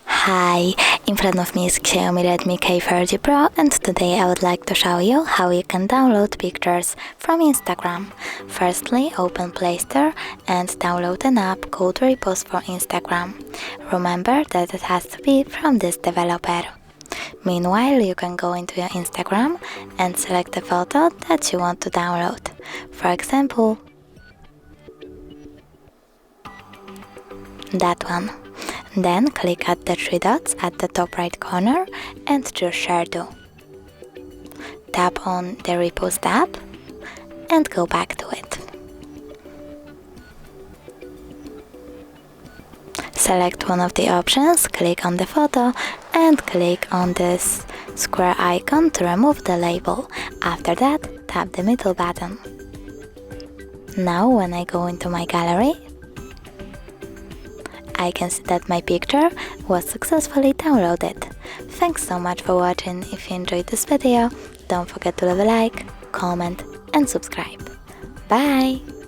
Hi, in front of me is XIAOMI Redmi K30 Pro, and today I would like to show you how you can download pictures from Instagram. Firstly, open Play Store and download an app called Repost for Instagram. Remember that it has to be from this developer. Meanwhile, you can go into your Instagram and select a photo that you want to download. For example, that one. Then click at the three dots at the top right corner and choose Share To. Tap on the Repost app and go back to it. Select one of the options, click on the photo and click on this square icon to remove the label. After that, tap the middle button. Now when I go into my gallery, I can see that my picture was successfully downloaded. Thanks so much for watching. If you enjoyed this video, don't forget to leave a like, comment and subscribe. Bye!